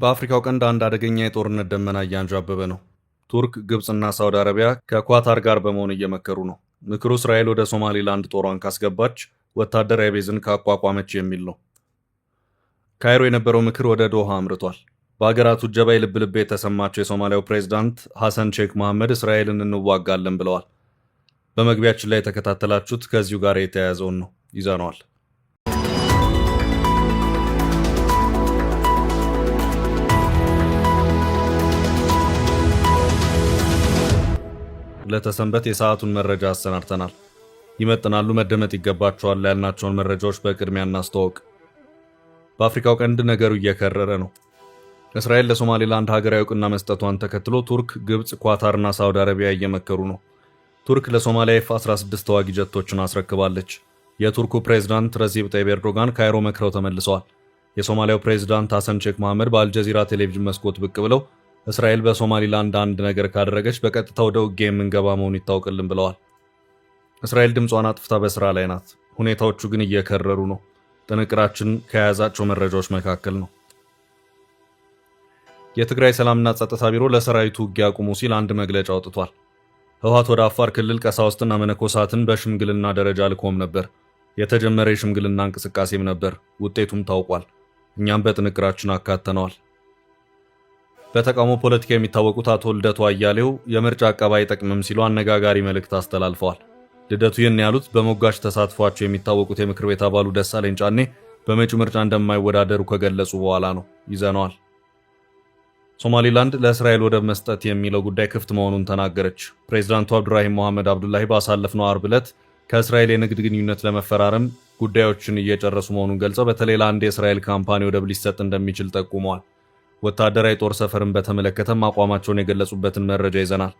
በአፍሪካው ቀንድ አንድ አደገኛ የጦርነት ደመና እያንዣበበ ነው። ቱርክ፣ ግብፅና ሳውዲ አረቢያ ከኳታር ጋር በመሆን እየመከሩ ነው። ምክሩ እስራኤል ወደ ሶማሊላንድ ጦሯን ካስገባች፣ ወታደራዊ ቤዝን ካቋቋመች የሚል ነው። ካይሮ የነበረው ምክር ወደ ዶሃ አምርቷል። በሀገራቱ እጀባ የልብ ልብ የተሰማቸው የሶማሊያው ፕሬዝዳንት ሐሰን ሼክ መሐመድ እስራኤልን እንዋጋለን ብለዋል። በመግቢያችን ላይ የተከታተላችሁት ከዚሁ ጋር የተያያዘውን ነው። ይዘነዋል። ለተሰንበት የሰዓቱን መረጃ አሰናድተናል። ይመጥናሉ፣ መደመጥ ይገባቸዋል ያልናቸውን መረጃዎች በቅድሚያ እናስተዋውቅ። በአፍሪካው ቀንድ ነገሩ እየከረረ ነው። እስራኤል ለሶማሌላንድ ሀገራዊ ዕውቅና መስጠቷን ተከትሎ ቱርክ፣ ግብፅ፣ ኳታርና ሳውዲ አረቢያ እየመከሩ ነው። ቱርክ ለሶማሊያ ኤፍ-16 ተዋጊ ጀቶችን አስረክባለች። የቱርኩ ፕሬዝዳንት ረሲብ ጠይብ ኤርዶጋን ካይሮ መክረው ተመልሰዋል። የሶማሊያው ፕሬዝዳንት ሐሰን ሼክ መሐመድ በአልጀዚራ ቴሌቪዥን መስኮት ብቅ ብለው እስራኤል በሶማሊላንድ አንድ ነገር ካደረገች በቀጥታ ወደ ውጊያ የምንገባ መሆኑ ይታወቅልን ብለዋል። እስራኤል ድምጿን አጥፍታ በስራ ላይ ናት። ሁኔታዎቹ ግን እየከረሩ ነው። ጥንቅራችን ከያዛቸው መረጃዎች መካከል ነው። የትግራይ ሰላምና ጸጥታ ቢሮ ለሰራዊቱ ውጊያ አቁሙ ሲል አንድ መግለጫ አውጥቷል። ህወሓት ወደ አፋር ክልል ቀሳውስትና መነኮሳትን በሽምግልና ደረጃ ልኮም ነበር። የተጀመረ የሽምግልና እንቅስቃሴም ነበር። ውጤቱም ታውቋል። እኛም በጥንቅራችን አካተነዋል። በተቃውሞ ፖለቲካ የሚታወቁት አቶ ልደቱ አያሌው የምርጫ አቀባ አይጠቅምም ሲሉ አነጋጋሪ መልእክት አስተላልፈዋል። ልደቱ ይህን ያሉት በሞጋች ተሳትፏቸው የሚታወቁት የምክር ቤት አባሉ ደሳለኝ ጫኔ በመጪው ምርጫ እንደማይወዳደሩ ከገለጹ በኋላ ነው። ይዘነዋል። ሶማሊላንድ ለእስራኤል ወደብ መስጠት የሚለው ጉዳይ ክፍት መሆኑን ተናገረች። ፕሬዝዳንቱ አብዱራሂም መሐመድ አብዱላሂ ባሳለፍነው አርብ ዕለት ከእስራኤል የንግድ ግንኙነት ለመፈራረም ጉዳዮችን እየጨረሱ መሆኑን ገልጸው በተለይ ለአንድ የእስራኤል ካምፓኒ ወደብ ሊሰጥ እንደሚችል ጠቁመዋል። ወታደራዊ ጦር ሰፈርን በተመለከተም አቋማቸውን የገለጹበትን መረጃ ይዘናል።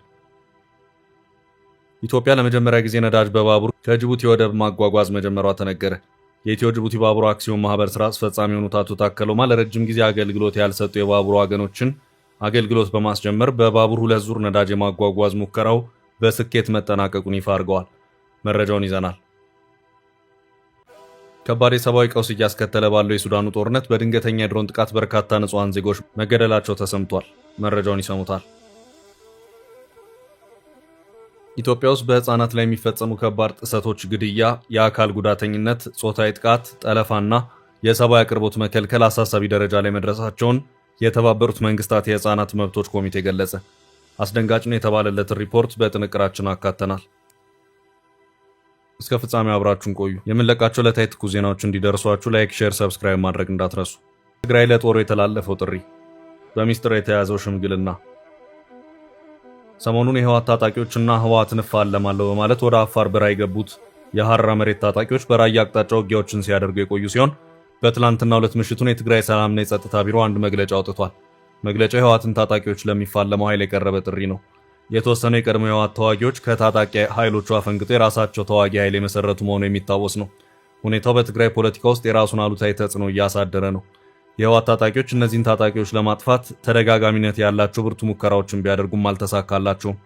ኢትዮጵያ ለመጀመሪያ ጊዜ ነዳጅ በባቡር ከጅቡቲ ወደብ ማጓጓዝ መጀመሯ ተነገረ። የኢትዮ ጅቡቲ ባቡር አክሲዮን ማህበር ስራ አስፈጻሚ የሆኑት አቶ ታከለ ኡማ ለረጅም ጊዜ አገልግሎት ያልሰጡ የባቡር ዋገኖችን አገልግሎት በማስጀመር በባቡር 2 ዙር ነዳጅ የማጓጓዝ ሙከራው በስኬት መጠናቀቁን ይፋ አድርገዋል። መረጃውን ይዘናል። ከባድ የሰብአዊ ቀውስ እያስከተለ ባለው የሱዳኑ ጦርነት በድንገተኛ የድሮን ጥቃት በርካታ ንጹሃን ዜጎች መገደላቸው ተሰምቷል። መረጃውን ይሰሙታል። ኢትዮጵያ ውስጥ በህፃናት ላይ የሚፈጸሙ ከባድ ጥሰቶች፣ ግድያ፣ የአካል ጉዳተኝነት፣ ጾታዊ ጥቃት፣ ጠለፋና የሰብአዊ አቅርቦት መከልከል አሳሳቢ ደረጃ ላይ መድረሳቸውን የተባበሩት መንግስታት የህፃናት መብቶች ኮሚቴ ገለጸ። አስደንጋጭ ነው የተባለለትን ሪፖርት በጥንቅራችን አካተናል። እስከ ፍጻሜው አብራችሁን ቆዩ። የምንለቃቸው ዕለታዊ ትኩስ ዜናዎች እንዲደርሷችሁ ላይክ፣ ሼር፣ ሰብስክራይብ ማድረግ እንዳትረሱ። ትግራይ ለጦሩ የተላለፈው ጥሪ፣ በሚስጥር የተያዘው ሽምግልና። ሰሞኑን የህወሓት ታጣቂዎችና ህወሓትን እፋለማለሁ በማለት ወደ አፋር በረሃ የገቡት የሐራ መሬት ታጣቂዎች በራያ አቅጣጫ ውጊያዎችን ሲያደርጉ የቆዩ ሲሆን በትላንትናው ዕለት ምሽቱን የትግራይ ሰላምና የጸጥታ ቢሮ አንድ መግለጫ አውጥቷል። መግለጫው የህወሓትን ታጣቂዎች ለሚፋለመው ኃይል የቀረበ ጥሪ ነው። የተወሰኑ የቀድሞ የህወሓት ተዋጊዎች ከታጣቂ ኃይሎቹ አፈንግጠው የራሳቸው ተዋጊ ኃይል የመሰረቱ መሆኑ የሚታወስ ነው። ሁኔታው በትግራይ ፖለቲካ ውስጥ የራሱን አሉታዊ ተጽዕኖ እያሳደረ ነው። የህወሓት ታጣቂዎች እነዚህን ታጣቂዎች ለማጥፋት ተደጋጋሚነት ያላቸው ብርቱ ሙከራዎችን ቢያደርጉም አልተሳካላቸውም።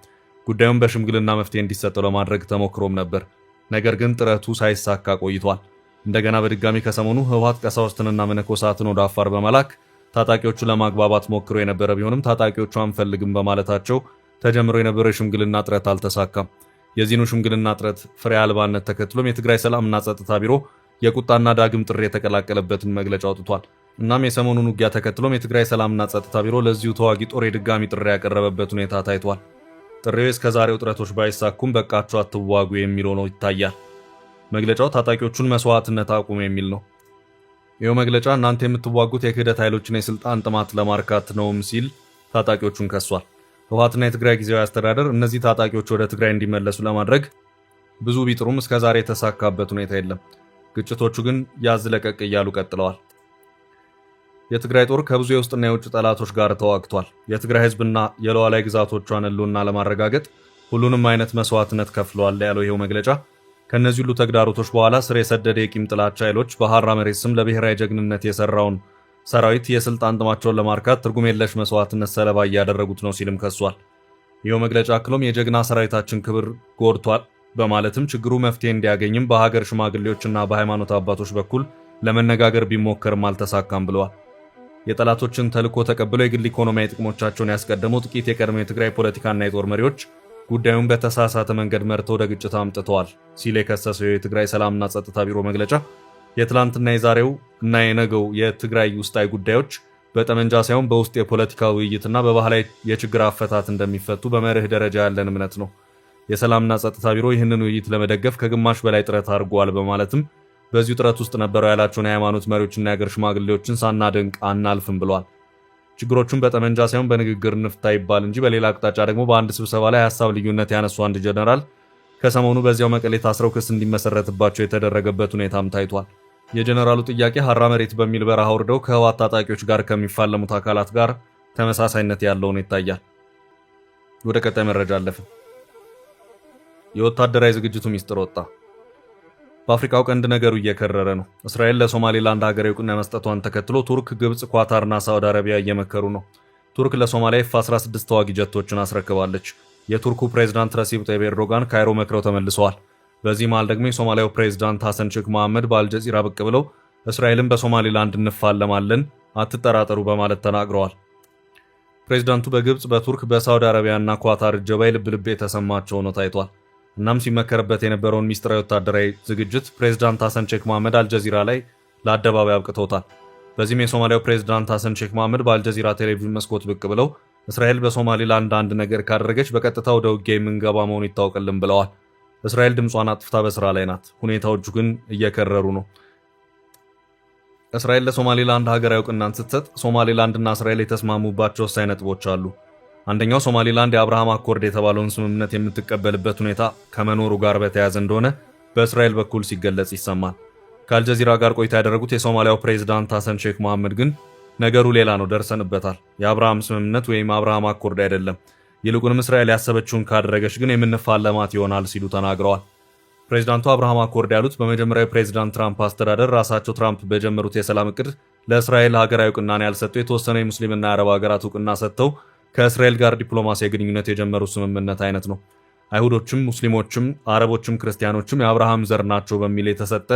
ጉዳዩን በሽምግልና መፍትሄ እንዲሰጠው ለማድረግ ተሞክሮም ነበር። ነገር ግን ጥረቱ ሳይሳካ ቆይቷል። እንደገና በድጋሚ ከሰሞኑ ህወሓት ቀሳውስትንና መነኮሳትን ወደ አፋር በመላክ ታጣቂዎቹ ለማግባባት ሞክሮ የነበረ ቢሆንም ታጣቂዎቹ አንፈልግም በማለታቸው ተጀምሮ የነበረው የሽምግልና ጥረት አልተሳካም። የዚህኑ ሽምግልና ጥረት ፍሬ አልባነት ተከትሎም የትግራይ ሰላምና ጸጥታ ቢሮ የቁጣና ዳግም ጥሪ የተቀላቀለበትን መግለጫ አውጥቷል። እናም የሰሞኑን ውጊያ ተከትሎም የትግራይ ሰላምና ጸጥታ ቢሮ ለዚሁ ተዋጊ ጦር የድጋሚ ጥሪ ያቀረበበት ሁኔታ ታይቷል። ጥሪው እስከዛሬው ጥረቶች ባይሳኩም በቃችሁ አትዋጉ የሚለው ነው ይታያል። መግለጫው ታጣቂዎቹን መስዋዕትነት አቁሙ የሚል ነው። ይኸው መግለጫ እናንተ የምትዋጉት የክህደት ኃይሎችን የስልጣን ጥማት ለማርካት ነውም ሲል ታጣቂዎቹን ከሷል። ህወሓትና የትግራይ ጊዜያዊ አስተዳደር እነዚህ ታጣቂዎች ወደ ትግራይ እንዲመለሱ ለማድረግ ብዙ ቢጥሩም እስከዛሬ የተሳካበት ሁኔታ የለም። ግጭቶቹ ግን ያዝ ለቀቅ እያሉ ቀጥለዋል። የትግራይ ጦር ከብዙ የውስጥና የውጭ ጠላቶች ጋር ተዋግቷል። የትግራይ ህዝብና የሉዓላዊ ግዛቶቿን ህልውና ለማረጋገጥ ሁሉንም አይነት መስዋዕትነት ከፍለዋል ያለው ይኸው መግለጫ ከነዚህ ሁሉ ተግዳሮቶች በኋላ ስር የሰደደ የቂም ጥላቻ ኃይሎች በሐራ መሬት ስም ለብሔራዊ ጀግንነት የሰራውን ሰራዊት የስልጣን ጥማቸውን ለማርካት ትርጉም የለሽ መስዋዕትነት ሰለባ እያደረጉት ነው ሲልም ከሷል። ይኸው መግለጫ አክሎም የጀግና ሰራዊታችን ክብር ጎድቷል በማለትም ችግሩ መፍትሄ እንዲያገኝም በሀገር ሽማግሌዎችና በሃይማኖት አባቶች በኩል ለመነጋገር ቢሞከርም አልተሳካም ብለዋል። የጠላቶችን ተልዕኮ ተቀብለው የግል ኢኮኖሚያዊ ጥቅሞቻቸውን ያስቀደሙ ጥቂት የቀድሞ የትግራይ ፖለቲካና የጦር መሪዎች ጉዳዩን በተሳሳተ መንገድ መርተው ወደ ግጭት አምጥተዋል ሲል የከሰሰው የትግራይ ሰላምና ጸጥታ ቢሮ መግለጫ የትላንትና የዛሬው እና የነገው የትግራይ ውስጣዊ ጉዳዮች በጠመንጃ ሳይሆን በውስጥ የፖለቲካ ውይይትና በባህላዊ የችግር አፈታት እንደሚፈቱ በመርህ ደረጃ ያለን እምነት ነው። የሰላምና ጸጥታ ቢሮ ይህንን ውይይት ለመደገፍ ከግማሽ በላይ ጥረት አድርጓል በማለትም በዚሁ ጥረት ውስጥ ነበረው ያላቸውን የሃይማኖት መሪዎችና የአገር ሽማግሌዎችን ሳናደንቅ አናልፍም ብሏል። ችግሮቹን በጠመንጃ ሳይሆን በንግግር እንፍታ ይባል እንጂ በሌላ አቅጣጫ ደግሞ በአንድ ስብሰባ ላይ ሀሳብ ልዩነት ያነሱ አንድ ጀነራል ከሰሞኑ በዚያው መቀሌ ታስረው ክስ እንዲመሰረትባቸው የተደረገበት ሁኔታም ታይቷል። የጀነራሉ ጥያቄ ሀራ መሬት በሚል በረሃ ወርደው ከህወሓት ታጣቂዎች ጋር ከሚፋለሙት አካላት ጋር ተመሳሳይነት ያለው ነው ይታያል። ወደ ቀጣይ መረጃ አለፍን። የወታደራዊ ዝግጅቱ ሚስጥር ወጣ። በአፍሪካው ቀንድ ነገሩ እየከረረ ነው። እስራኤል ለሶማሌላንድ ሀገራዊ እውቅና መስጠቷን ተከትሎ ቱርክ፣ ግብጽ፣ ኳታርና ሳውዲ አረቢያ እየመከሩ ነው። ቱርክ ለሶማሊያ ኤፍ-16 ተዋጊ ጀቶችን አስረክባለች። የቱርኩ ፕሬዝዳንት ረሲብ ጠይብ ኤርዶጋን ካይሮ መክረው ተመልሰዋል። በዚህ መሃል ደግሞ የሶማሊያው ፕሬዝዳንት ሐሰን ሼክ መሐመድ በአልጀዚራ ብቅ ብለው እስራኤልን በሶማሌላንድ እንፋለማለን አትጠራጠሩ በማለት ተናግረዋል። ፕሬዝዳንቱ በግብጽ፣ በቱርክ፣ በሳውዲ አረቢያና ኳታር እጀባ ልብ ልብ የተሰማቸው ነው ታይቷል። እናም ሲመከርበት የነበረውን ሚስጥራዊ ወታደራዊ ዝግጅት ፕሬዝዳንት ሐሰን ሼክ መሐመድ አልጀዚራ ላይ ለአደባባይ አብቅተውታል። በዚህም የሶማሊያው ፕሬዝዳንት ሐሰን ሼክ መሐመድ በአልጀዚራ ቴሌቪዥን መስኮት ብቅ ብለው እስራኤል በሶማሌላንድ አንድ ነገር ካደረገች በቀጥታ ወደ ውጊያ የምንገባ መሆኑ ይታወቅልን ብለዋል። እስራኤል ድምጿን አጥፍታ በስራ ላይ ናት። ሁኔታዎቹ ግን እየከረሩ ነው። እስራኤል ለሶማሌላንድ ሀገራዊ እውቅናን ስትሰጥ ሶማሌላንድና እስራኤል የተስማሙባቸው ወሳኝ ነጥቦች አሉ። አንደኛው ሶማሌላንድ የአብርሃም አኮርድ የተባለውን ስምምነት የምትቀበልበት ሁኔታ ከመኖሩ ጋር በተያያዘ እንደሆነ በእስራኤል በኩል ሲገለጽ ይሰማል። ከአልጀዚራ ጋር ቆይታ ያደረጉት የሶማሊያው ፕሬዝዳንት ሐሰን ሼክ መሐመድ ግን ነገሩ ሌላ ነው፣ ደርሰንበታል፣ የአብርሃም ስምምነት ወይም አብርሃም አኮርድ አይደለም፣ ይልቁንም እስራኤል ያሰበችውን ካደረገች ግን የምንፋለማት ይሆናል ሲሉ ተናግረዋል። ፕሬዝዳንቱ አብርሃም አኮርድ ያሉት በመጀመሪያው ፕሬዝዳንት ትራምፕ አስተዳደር ራሳቸው ትራምፕ በጀመሩት የሰላም እቅድ ለእስራኤል ሀገራዊ እውቅናን ያልሰጡ የተወሰነ የሙስሊምና የአረብ ሀገራት እውቅና ሰጥተው ከእስራኤል ጋር ዲፕሎማሲያዊ ግንኙነት የጀመሩት ስምምነት አይነት ነው። አይሁዶችም፣ ሙስሊሞችም፣ አረቦችም ክርስቲያኖችም የአብርሃም ዘር ናቸው በሚል የተሰጠ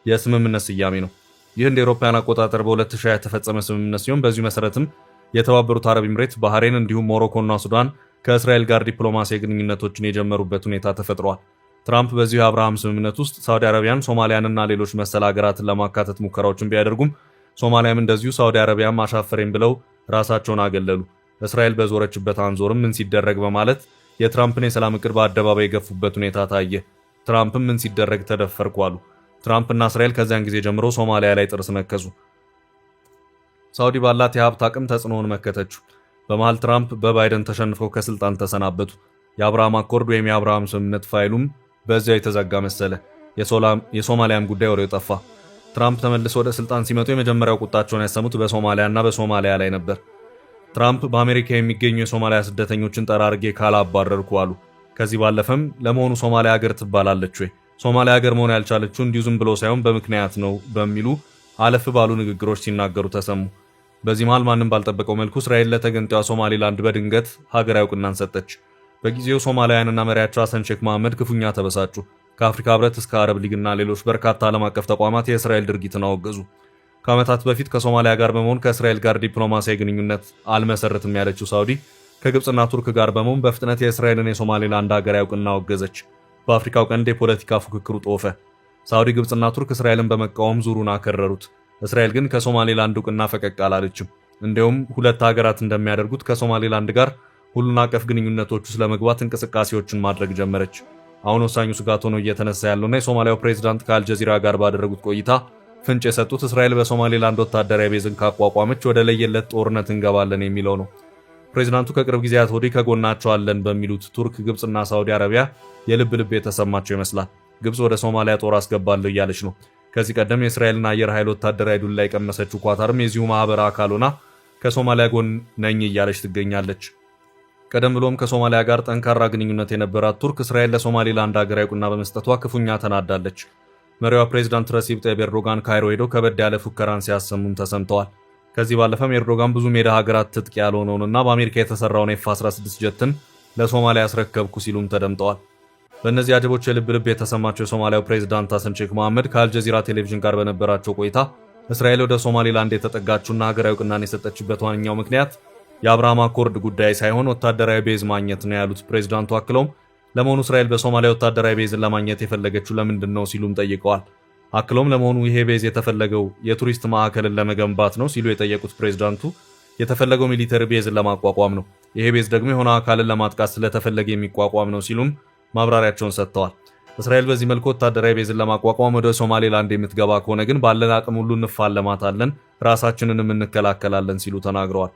የስምምነት ስያሜ ነው። ይህ እንደ አውሮፓውያን አቆጣጠር በ2020 የተፈጸመ ስምምነት ሲሆን በዚሁ መሰረትም የተባበሩት አረብ ኤምሬት፣ ባህሬን እንዲሁም ሞሮኮና ሱዳን ከእስራኤል ጋር ዲፕሎማሲያዊ ግንኙነቶችን የጀመሩበት ሁኔታ ተፈጥሯል። ትራምፕ በዚሁ የአብርሃም ስምምነት ውስጥ ሳውዲ አረቢያን፣ ሶማሊያንና ሌሎች መሰል ሀገራትን ለማካተት ሙከራዎችን ቢያደርጉም ሶማሊያም እንደዚሁ ሳውዲ አረቢያም አሻፈሬም ብለው ራሳቸውን አገለሉ። እስራኤል በዞረችበት አንዞርም ምን ሲደረግ በማለት የትራምፕን የሰላም እቅድ በአደባባይ የገፉበት ሁኔታ ታየ። ትራምፕም ምን ሲደረግ ተደፈርኩ አሉ። ትራምፕና እስራኤል ከዚያን ጊዜ ጀምሮ ሶማሊያ ላይ ጥርስ ነከሱ። ሳውዲ ባላት የሀብት አቅም ተጽዕኖውን መከተችው። በመሃል ትራምፕ በባይደን ተሸንፈው ከስልጣን ተሰናበቱ። የአብርሃም አኮርድ ወይም የአብርሃም ስምምነት ፋይሉም በዚያው የተዘጋ መሰለ። የሶማሊያም ጉዳይ ወሬው ጠፋ። ትራምፕ ተመልሰው ወደ ስልጣን ሲመጡ የመጀመሪያው ቁጣቸውን ያሰሙት በሶማሊያና በሶማሊያ ላይ ነበር። ትራምፕ በአሜሪካ የሚገኙ የሶማሊያ ስደተኞችን ጠራርጌ ካላባረርኩ አሉ። ከዚህ ባለፈም ለመሆኑ ሶማሊያ ሀገር ትባላለች ወይ? ሶማሊያ ሀገር መሆን ያልቻለችው እንዲሁ ዝም ብሎ ሳይሆን በምክንያት ነው በሚሉ አለፍ ባሉ ንግግሮች ሲናገሩ ተሰሙ። በዚህ መሃል ማንም ባልጠበቀው መልኩ እስራኤል ለተገንጣዩ ሶማሊላንድ በድንገት ሀገራዊ እውቅናን ሰጠች። በጊዜው ሶማሊያውያንና መሪያቸው ሐሰን ሼክ መሐመድ ክፉኛ ተበሳጩ። ከአፍሪካ ህብረት እስከ አረብ ሊግና ሌሎች በርካታ ዓለም አቀፍ ተቋማት የእስራኤል ድርጊትን አወገዙ። ከዓመታት በፊት ከሶማሊያ ጋር በመሆን ከእስራኤል ጋር ዲፕሎማሲያዊ ግንኙነት አልመሰረትም ያለችው ሳውዲ ከግብጽና ቱርክ ጋር በመሆን በፍጥነት የእስራኤልን የሶማሌላንድ ሀገራዊ እውቅና አወገዘች። በአፍሪካው ቀንድ የፖለቲካ ፉክክሩ ጦፈ። ሳውዲ፣ ግብጽና ቱርክ እስራኤልን በመቃወም ዙሩን አከረሩት። እስራኤል ግን ከሶማሌላንድ እውቅና ፈቀቅ አላለችም። እንዲሁም ሁለት ሀገራት እንደሚያደርጉት ከሶማሌላንድ ጋር ሁሉን አቀፍ ግንኙነቶች ውስጥ ለመግባት እንቅስቃሴዎችን ማድረግ ጀመረች። አሁን ወሳኙ ስጋት ሆኖ እየተነሳ ያለውና የሶማሊያው ፕሬዝዳንት ከአልጀዚራ ጋር ባደረጉት ቆይታ ፍንጭ የሰጡት እስራኤል በሶማሌላንድ ወታደራዊ ቤዝን ካቋቋመች ወደ ለየለት ጦርነት እንገባለን የሚለው ነው። ፕሬዝዳንቱ ከቅርብ ጊዜያት ወዲህ ከጎናቸው አለን በሚሉት ቱርክ፣ ግብጽና ሳውዲ አረቢያ የልብ ልብ የተሰማቸው ይመስላል። ግብጽ ወደ ሶማሊያ ጦር አስገባለሁ እያለች ነው። ከዚህ ቀደም የእስራኤልን አየር ኃይል ወታደራዊ ዱላ የቀመሰችው ኳታርም የዚሁ ማህበር አካል ሆና ከሶማሊያ ጎን ነኝ እያለች ትገኛለች። ቀደም ብሎም ከሶማሊያ ጋር ጠንካራ ግንኙነት የነበራት ቱርክ እስራኤል ለሶማሌላንድ ሀገራዊ እውቅና በመስጠቷ ክፉኛ ተናዳለች። መሪዋ ፕሬዝዳንት ረሲብ ጠይብ ኤርዶጋን ካይሮ ሄደው ከበድ ያለ ፉከራን ሲያሰሙም ተሰምተዋል። ከዚህ ባለፈም ኤርዶጋን ብዙ ሜዳ ሀገራት ትጥቅ ያልሆነውንና በአሜሪካ የተሰራውን ኤፍ-16 ጀትን ለሶማሊያ ያስረከብኩ ሲሉም ተደምጠዋል። በእነዚህ አጀቦች የልብ ልብ የተሰማቸው የሶማሊያው ፕሬዝዳንት ሐሰን ሼክ መሐመድ ከአልጀዚራ ቴሌቪዥን ጋር በነበራቸው ቆይታ እስራኤል ወደ ሶማሌላንድ የተጠጋችውና ሀገራዊ እውቅናን የሰጠችበት ዋነኛው ምክንያት የአብርሃም አኮርድ ጉዳይ ሳይሆን ወታደራዊ ቤዝ ማግኘት ነው ያሉት ፕሬዝዳንቱ አክለውም ለመሆኑ እስራኤል በሶማሊያ ወታደራዊ ቤዝን ለማግኘት የፈለገችው ለምንድን ነው ሲሉም ጠይቀዋል። አክለውም ለመሆኑ ይሄ ቤዝ የተፈለገው የቱሪስት ማዕከልን ለመገንባት ነው ሲሉ የጠየቁት ፕሬዝዳንቱ የተፈለገው ሚሊተሪ ቤዝን ለማቋቋም ነው፣ ይሄ ቤዝ ደግሞ የሆነ አካልን ለማጥቃት ስለተፈለገ የሚቋቋም ነው ሲሉም ማብራሪያቸውን ሰጥተዋል። እስራኤል በዚህ መልኩ ወታደራዊ ቤዝን ለማቋቋም ወደ ሶማሌላንድ የምትገባ ከሆነ ግን ባለን አቅም ሁሉ እንፋለማታለን፣ ራሳችንንም እንከላከላለን ሲሉ ተናግረዋል።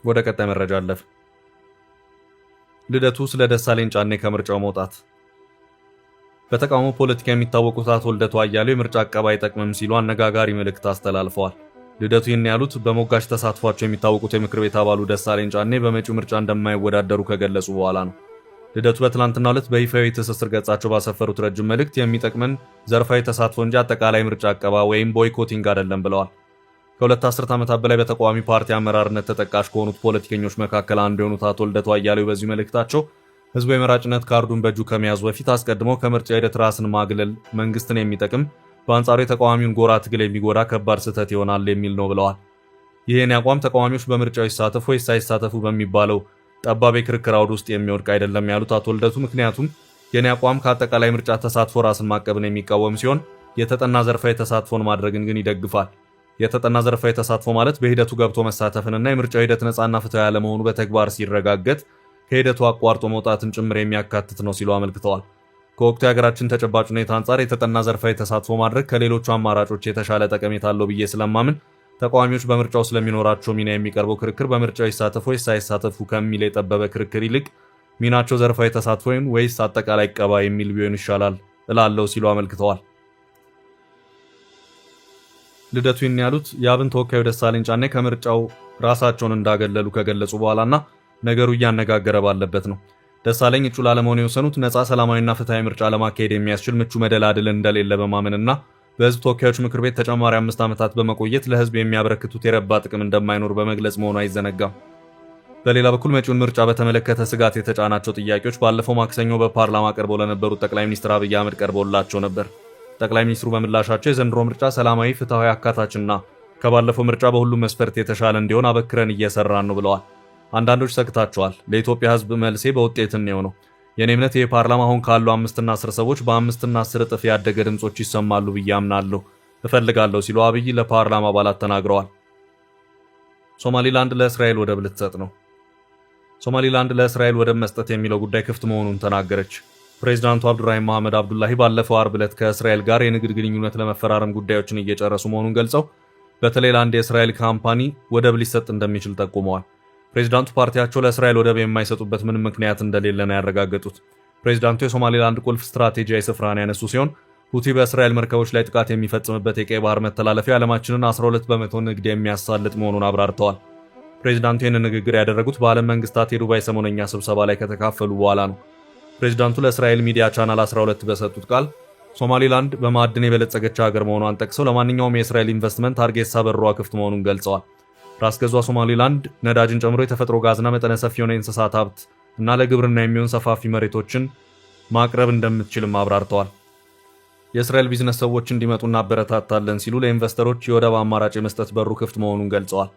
ወደ ቀጣይ መረጃ አለፍ። ልደቱ ስለ ደሳለኝ ጫኔ ከምርጫው መውጣት። በተቃውሞ ፖለቲካ የሚታወቁት አቶ ልደቱ አያሌው የምርጫ አቀባ አይጠቅምም ሲሉ አነጋጋሪ መልእክት አስተላልፈዋል። ልደቱ ይህን ያሉት በሞጋች ተሳትፏቸው የሚታወቁት የምክር ቤት አባሉ ደሳለኝ ጫኔ በመጪው ምርጫ እንደማይወዳደሩ ከገለጹ በኋላ ነው። ልደቱ በትላንትናው ዕለት በይፋዊ ትስስር ገጻቸው ባሰፈሩት ረጅም መልእክት የሚጠቅመን ዘርፋዊ ተሳትፎ እንጂ አጠቃላይ ምርጫ አቀባ ወይም ቦይኮቲንግ አይደለም ብለዋል። ከሁለት አስርት ዓመታት በላይ በተቃዋሚ ፓርቲ አመራርነት ተጠቃሽ ከሆኑት ፖለቲከኞች መካከል አንዱ የሆኑት አቶ ልደቱ አያሌው በዚህ መልእክታቸው ህዝቡ የመራጭነት ካርዱን በእጁ ከመያዙ በፊት አስቀድሞ ከምርጫ ሂደት ራስን ማግለል መንግስትን የሚጠቅም በአንጻሩ የተቃዋሚውን ጎራ ትግል የሚጎዳ ከባድ ስህተት ይሆናል የሚል ነው ብለዋል። ይህን አቋም ተቃዋሚዎች በምርጫው ይሳተፉ ወይስ ሳይሳተፉ በሚባለው ጠባብ የክርክር አውድ ውስጥ የሚወድቅ አይደለም ያሉት አቶ ልደቱ ምክንያቱም የኔ አቋም ከአጠቃላይ ምርጫ ተሳትፎ ራስን ማቀብን የሚቃወም ሲሆን የተጠና ዘርፋዊ ተሳትፎን ማድረግን ግን ይደግፋል። የተጠና ዘርፋዊ ተሳትፎ ማለት በሂደቱ ገብቶ መሳተፍንና የምርጫው ሂደት ነፃና ፍትሃዊ ያለመሆኑ በተግባር ሲረጋገጥ ከሂደቱ አቋርጦ መውጣትን ጭምር የሚያካትት ነው ሲሉ አመልክተዋል። ከወቅቱ የሀገራችን ተጨባጭ ሁኔታ አንጻር የተጠና ዘርፋዊ ተሳትፎ ማድረግ ከሌሎቹ አማራጮች የተሻለ ጠቀሜታ አለው ብዬ ስለማምን ተቃዋሚዎች በምርጫው ስለሚኖራቸው ሚና የሚቀርበው ክርክር በምርጫው ይሳተፉ ወይስ ሳይሳተፉ ከሚል የጠበበ ክርክር ይልቅ ሚናቸው ዘርፋዊ ተሳትፎ ወይስ አጠቃላይ ቀባ የሚል ቢሆን ይሻላል እላለሁ ሲሉ አመልክተዋል። ልደቱ ይህን ያሉት የአብን ተወካዩ ደሳለኝ ጫኔ ከምርጫው ራሳቸውን እንዳገለሉ ከገለጹ በኋላና ነገሩ እያነጋገረ ባለበት ነው። ደሳለኝ እጩ ላለመሆን የወሰኑት ነፃ ሰላማዊና ፍትሃዊ ምርጫ ለማካሄድ የሚያስችል ምቹ መደላድል እንደሌለ በማመንና በህዝብ ተወካዮች ምክር ቤት ተጨማሪ 5 ዓመታት በመቆየት ለህዝብ የሚያበረክቱት የረባ ጥቅም እንደማይኖር በመግለጽ መሆኑ አይዘነጋም። በሌላ በኩል መጪውን ምርጫ በተመለከተ ስጋት የተጫናቸው ጥያቄዎች ባለፈው ማክሰኞ በፓርላማ ቀርበው ለነበሩት ጠቅላይ ሚኒስትር አብይ አህመድ ቀርቦላቸው ነበር። ጠቅላይ ሚኒስትሩ በምላሻቸው የዘንድሮ ምርጫ ሰላማዊ፣ ፍትሃዊ፣ አካታችና ከባለፈው ምርጫ በሁሉም መስፈርት የተሻለ እንዲሆን አበክረን እየሰራን ነው ብለዋል። አንዳንዶች ሰግታቸዋል። ለኢትዮጵያ ህዝብ መልሴ በውጤት ነው። የኔ እምነት ይህ ፓርላማ አሁን ካሉ 5 እና 10 ሰዎች በ5 እና 10 እጥፍ ያደገ ድምጾች ይሰማሉ ብዬ አምናለሁ እፈልጋለሁ ሲሉ አብይ ለፓርላማ አባላት ተናግረዋል። ሶማሊላንድ ለእስራኤል ወደብ ልትሰጥ ነው። ሶማሊላንድ ለእስራኤል ወደብ መስጠት የሚለው ጉዳይ ክፍት መሆኑን ተናገረች። ፕሬዝዳንቱ አብዱራሂም መሐመድ አብዱላሂ ባለፈው አርብ ዕለት ከእስራኤል ጋር የንግድ ግንኙነት ለመፈራረም ጉዳዮችን እየጨረሱ መሆኑን ገልጸው በተለይ ለአንድ የእስራኤል ካምፓኒ ወደብ ሊሰጥ እንደሚችል ጠቁመዋል። ፕሬዝዳንቱ ፓርቲያቸው ለእስራኤል ወደብ የማይሰጡበት ምንም ምክንያት እንደሌለ ነው ያረጋገጡት። ፕሬዝዳንቱ የሶማሊላንድ ቁልፍ ስትራቴጂያዊ ስፍራን ያነሱ ሲሆን ሁቲ በእስራኤል መርከቦች ላይ ጥቃት የሚፈጽምበት የቀይ ባህር መተላለፊያ ዓለማችንን 12 በመቶ ንግድ የሚያሳልጥ መሆኑን አብራርተዋል። ፕሬዝዳንቱ ይህንን ንግግር ያደረጉት በዓለም መንግስታት የዱባይ ሰሞነኛ ስብሰባ ላይ ከተካፈሉ በኋላ ነው። ፕሬዝዳንቱ ለእስራኤል ሚዲያ ቻናል 12 በሰጡት ቃል ሶማሊላንድ በማዕድን የበለጸገች ሀገር መሆኗን ጠቅሰው ለማንኛውም የእስራኤል ኢንቨስትመንት ሀርጌሳ በሯ ክፍት መሆኑን ገልጸዋል። ራስ ገዟ ሶማሊላንድ ነዳጅን ጨምሮ የተፈጥሮ ጋዝና መጠነ ሰፊ የሆነ የእንስሳት ሀብት እና ለግብርና የሚሆን ሰፋፊ መሬቶችን ማቅረብ እንደምትችልም አብራርተዋል። የእስራኤል ቢዝነስ ሰዎች እንዲመጡ እናበረታታለን ሲሉ ለኢንቨስተሮች የወደብ አማራጭ የመስጠት በሩ ክፍት መሆኑን ገልጸዋል።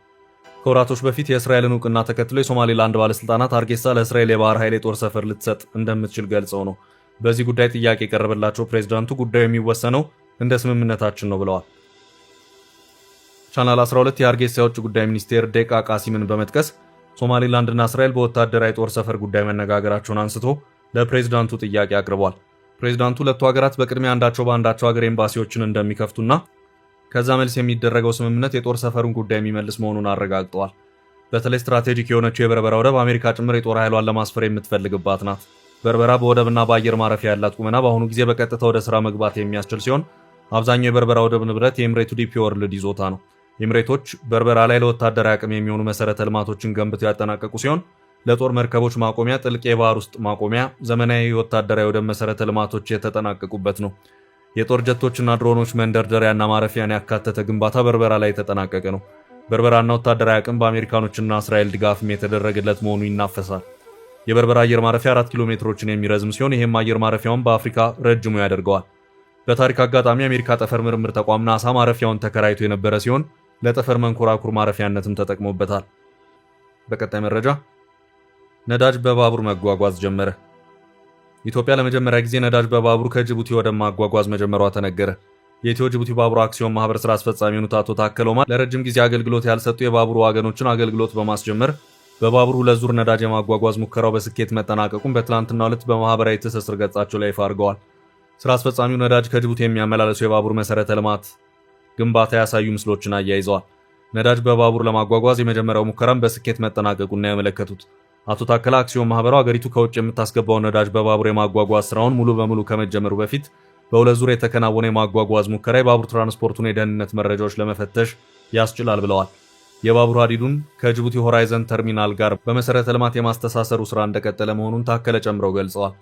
ከወራቶች በፊት የእስራኤልን እውቅና ተከትሎ የሶማሊላንድ ባለስልጣናት ሀርጌሳ ለእስራኤል የባህር ኃይል የጦር ሰፈር ልትሰጥ እንደምትችል ገልጸው ነው። በዚህ ጉዳይ ጥያቄ የቀረበላቸው ፕሬዝዳንቱ ጉዳዩ የሚወሰነው እንደ ስምምነታችን ነው ብለዋል። ቻናል 12 የሀርጌሳ የውጭ ጉዳይ ሚኒስቴር ዴቃ ቃሲምን በመጥቀስ ሶማሊላንድና እስራኤል በወታደራዊ ጦር ሰፈር ጉዳይ መነጋገራቸውን አንስቶ ለፕሬዝዳንቱ ጥያቄ አቅርቧል። ፕሬዝዳንቱ ሁለቱ ሀገራት በቅድሚያ አንዳቸው በአንዳቸው ሀገር ኤምባሲዎችን እንደሚከፍቱና ከዛ መልስ የሚደረገው ስምምነት የጦር ሰፈሩን ጉዳይ የሚመልስ መሆኑን አረጋግጠዋል። በተለይ ስትራቴጂክ የሆነችው የበርበራ ወደብ አሜሪካ ጭምር የጦር ኃይሏን ለማስፈር የምትፈልግባት ናት። በርበራ በወደብና በአየር ማረፊያ ያላት ቁመና በአሁኑ ጊዜ በቀጥታ ወደ ስራ መግባት የሚያስችል ሲሆን አብዛኛው የበርበራ ወደብ ንብረት የኤምሬቱ ዲፒ ወርልድ ይዞታ ነው። ኤምሬቶች በርበራ ላይ ለወታደራዊ አቅም የሚሆኑ መሰረተ ልማቶችን ገንብተው ያጠናቀቁ ሲሆን ለጦር መርከቦች ማቆሚያ፣ ጥልቅ የባህር ውስጥ ማቆሚያ፣ ዘመናዊ ወታደራዊ ወደብ መሰረተ ልማቶች የተጠናቀቁበት ነው። የጦር ጀቶችና ድሮኖች መንደርደሪያና ማረፊያን ያካተተ ግንባታ በርበራ ላይ የተጠናቀቀ ነው። በርበራና ወታደራዊ አቅም በአሜሪካኖችና እስራኤል ድጋፍም የተደረገለት መሆኑ ይናፈሳል። የበርበራ አየር ማረፊያ 4 ኪሎ ሜትሮችን የሚረዝም ሲሆን ይህም አየር ማረፊያውን በአፍሪካ ረጅሙ ያደርገዋል። በታሪክ አጋጣሚ የአሜሪካ ጠፈር ምርምር ተቋም ናሳ ማረፊያውን ተከራይቶ የነበረ ሲሆን ለጠፈር መንኮራኩር ማረፊያነትም ተጠቅሞበታል። በቀጣይ መረጃ ነዳጅ በባቡር መጓጓዝ ጀመረ። ኢትዮጵያ ለመጀመሪያ ጊዜ ነዳጅ በባቡር ከጅቡቲ ወደ ማጓጓዝ መጀመሯ ተነገረ። የኢትዮ ጅቡቲ ባቡር አክሲዮን ማህበር ስራ አስፈጻሚ የሆኑት አቶ ታከለ ኡማ ለረጅም ጊዜ አገልግሎት ያልሰጡ የባቡር ዋገኖችን አገልግሎት በማስጀመር በባቡሩ ሁለት ዙር ነዳጅ የማጓጓዝ ሙከራው በስኬት መጠናቀቁን በትላንትናው ዕለት በማህበራዊ ትስስር ገጻቸው ላይ ይፋ አድርገዋል። ስራ አስፈጻሚው ነዳጅ ከጅቡቲ የሚያመላለሱ የባቡር መሰረተ ልማት ግንባታ ያሳዩ ምስሎችን አያይዘዋል። ነዳጅ በባቡር ለማጓጓዝ የመጀመሪያው ሙከራም በስኬት መጠናቀቁን ያመለከቱት አቶ ታከለ አክሲዮን ማህበሩ አገሪቱ ከውጭ የምታስገባው ነዳጅ በባቡር የማጓጓዝ ስራውን ሙሉ በሙሉ ከመጀመሩ በፊት በሁለት ዙር የተከናወነ የማጓጓዝ ሙከራ የባቡር ትራንስፖርቱን የደህንነት መረጃዎች ለመፈተሽ ያስችላል ብለዋል። የባቡር ሀዲዱን ከጅቡቲ ሆራይዘን ተርሚናል ጋር በመሰረተ ልማት የማስተሳሰሩ ስራ እንደቀጠለ መሆኑን ታከለ ጨምረው ገልጸዋል።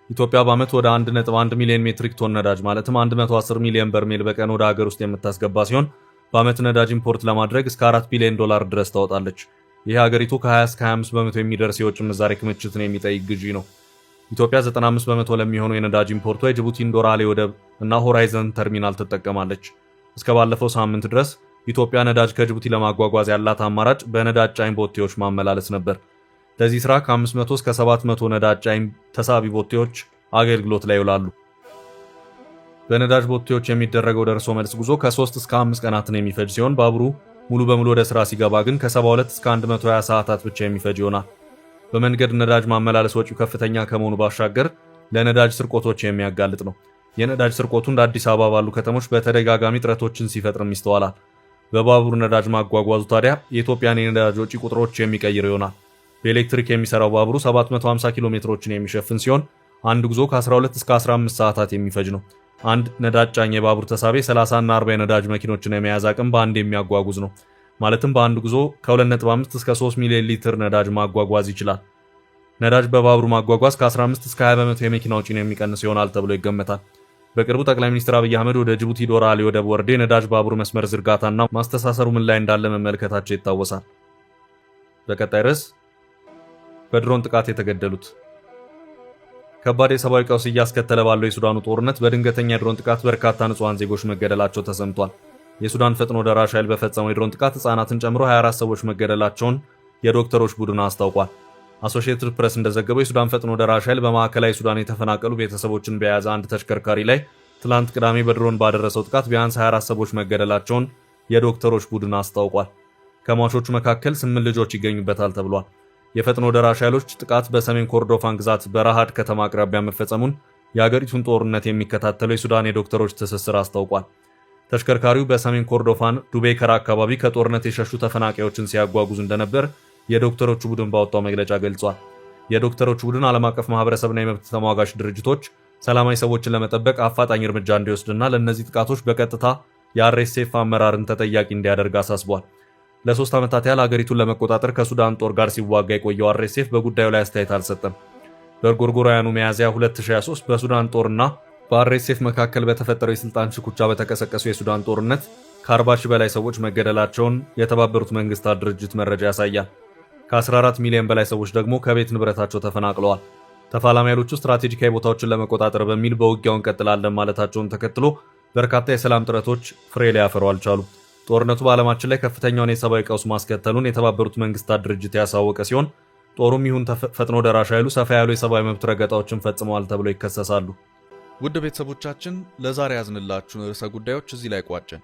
ኢትዮጵያ በዓመት ወደ 1.1 ሚሊዮን ሜትሪክ ቶን ነዳጅ ማለትም 110 ሚሊዮን በርሜል በቀን ወደ ሀገር ውስጥ የምታስገባ ሲሆን በዓመት ነዳጅ ኢምፖርት ለማድረግ እስከ $4 ቢሊዮን ድረስ ታወጣለች። ይህ ሀገሪቱ ከ20 እስከ 25 በመቶ የሚደርስ የውጭ ምንዛሬ ክምችትን የሚጠይቅ ግዢ ነው። ኢትዮጵያ 95 በመቶ ለሚሆኑ የነዳጅ ኢምፖርቷ የጅቡቲን ዶራሌ ወደብ እና ሆራይዘን ተርሚናል ትጠቀማለች። እስከ ባለፈው ሳምንት ድረስ ኢትዮጵያ ነዳጅ ከጅቡቲ ለማጓጓዝ ያላት አማራጭ በነዳጅ ጫኝ ቦቴዎች ማመላለስ ነበር። ለዚህ ስራ ከ500 እስከ 700 ነዳጅ ጫኝ ተሳቢ ቦቴዎች አገልግሎት ላይ ይውላሉ። በነዳጅ ቦቴዎች የሚደረገው ደርሶ መልስ ጉዞ ከ3 እስከ 5 ቀናትን የሚፈጅ ሲሆን ባቡሩ ሙሉ በሙሉ ወደ ስራ ሲገባ ግን ከ72 እስከ 120 ሰዓታት ብቻ የሚፈጅ ይሆናል። በመንገድ ነዳጅ ማመላለስ ወጪው ከፍተኛ ከመሆኑ ባሻገር ለነዳጅ ስርቆቶች የሚያጋልጥ ነው። የነዳጅ ስርቆቱ እንደ አዲስ አበባ ባሉ ከተሞች በተደጋጋሚ ጥረቶችን ሲፈጥርም ይስተዋላል። በባቡር ነዳጅ ማጓጓዙ ታዲያ የኢትዮጵያን የነዳጅ ወጪ ቁጥሮች የሚቀይር ይሆናል። በኤሌክትሪክ የሚሰራው ባቡሩ 750 ኪሎ ሜትሮችን የሚሸፍን ሲሆን አንድ ጉዞ ከ12 እስከ 15 ሰዓታት የሚፈጅ ነው። አንድ ነዳጅ ጫኝ የባቡር ተሳቢ 30 እና 40 የነዳጅ መኪኖችን የመያዝ አቅም በአንድ የሚያጓጉዝ ነው። ማለትም በአንድ ጉዞ ከ2.5 እስከ 3 ሚሊዮን ሊትር ነዳጅ ማጓጓዝ ይችላል። ነዳጅ በባቡር ማጓጓዝ ከ15 እስከ 20 በመቶ የመኪና ወጪን የሚቀንስ ይሆናል ተብሎ ይገመታል። በቅርቡ ጠቅላይ ሚኒስትር አብይ አህመድ ወደ ጅቡቲ ዶራሌ ወደብ ወርዶ የነዳጅ ባቡር መስመር ዝርጋታና ማስተሳሰሩ ምን ላይ እንዳለ መመልከታቸው ይታወሳል። በቀጣይ ርዕስ በድሮን ጥቃት የተገደሉት። ከባድ የሰብአዊ ቀውስ እያስከተለ ባለው የሱዳኑ ጦርነት በድንገተኛ የድሮን ጥቃት በርካታ ንጹሃን ዜጎች መገደላቸው ተሰምቷል። የሱዳን ፈጥኖ ደራሽ ኃይል በፈጸመው የድሮን ጥቃት ህጻናትን ጨምሮ 24 ሰዎች መገደላቸውን የዶክተሮች ቡድን አስታውቋል። አሶሺየትድ ፕሬስ እንደዘገበው የሱዳን ፈጥኖ ደራሽ ኃይል በማዕከላዊ ሱዳን የተፈናቀሉ ቤተሰቦችን በያዘ አንድ ተሽከርካሪ ላይ ትላንት ቅዳሜ በድሮን ባደረሰው ጥቃት ቢያንስ 24 ሰዎች መገደላቸውን የዶክተሮች ቡድን አስታውቋል። ከሟቾቹ መካከል 8 ልጆች ይገኙበታል ተብሏል። የፈጥኖ ደራሽ ኃይሎች ጥቃት በሰሜን ኮርዶፋን ግዛት በራሃድ ከተማ አቅራቢያ መፈጸሙን የሀገሪቱን ጦርነት የሚከታተለው የሱዳን የዶክተሮች ትስስር አስታውቋል። ተሽከርካሪው በሰሜን ኮርዶፋን ዱቤከራ አካባቢ ከጦርነት የሸሹ ተፈናቃዮችን ሲያጓጉዝ እንደነበር የዶክተሮቹ ቡድን ባወጣው መግለጫ ገልጿል። የዶክተሮቹ ቡድን ዓለም አቀፍ ማህበረሰብና የመብት ተሟጋች ድርጅቶች ሰላማዊ ሰዎችን ለመጠበቅ አፋጣኝ እርምጃ እንዲወስድና ለእነዚህ ጥቃቶች በቀጥታ የአርኤስኤፍ አመራርን ተጠያቂ እንዲያደርግ አሳስቧል። ለ3 ዓመታት ያህል ሀገሪቱን ለመቆጣጠር ከሱዳን ጦር ጋር ሲዋጋ የቆየው አርኤስኤፍ በጉዳዩ ላይ አስተያየት አልሰጠም። በጎርጎሮሳውያኑ ሚያዝያ 2023 በሱዳን ጦርና በአርኤስኤፍ መካከል በተፈጠረው የስልጣን ሽኩቻ በተቀሰቀሱ የሱዳን ጦርነት ከ40 ሺህ በላይ ሰዎች መገደላቸውን የተባበሩት መንግስታት ድርጅት መረጃ ያሳያል። ከ14 ሚሊዮን በላይ ሰዎች ደግሞ ከቤት ንብረታቸው ተፈናቅለዋል። ተፋላሚ ኃይሎቹ ስትራቴጂካዊ ቦታዎችን ለመቆጣጠር በሚል በውጊያው እንቀጥላለን ማለታቸውን ተከትሎ በርካታ የሰላም ጥረቶች ፍሬ ሊያፈሩ አልቻሉም። ጦርነቱ በዓለማችን ላይ ከፍተኛውን የሰብአዊ ቀውስ ማስከተሉን የተባበሩት መንግስታት ድርጅት ያሳወቀ ሲሆን ጦሩም ይሁን ፈጥኖ ደራሽ ኃይሉ ሰፋ ያሉ የሰብአዊ መብት ረገጣዎችን ፈጽመዋል ተብለው ይከሰሳሉ። ውድ ቤተሰቦቻችን ለዛሬ ያዝንላችሁን ርዕሰ ጉዳዮች እዚህ ላይ ቋጨን።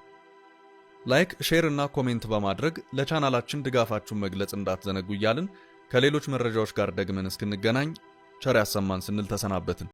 ላይክ፣ ሼር እና ኮሜንት በማድረግ ለቻናላችን ድጋፋችሁን መግለጽ እንዳትዘነጉ እያልን ከሌሎች መረጃዎች ጋር ደግመን እስክንገናኝ ቸር ያሰማን ስንል ተሰናበትን።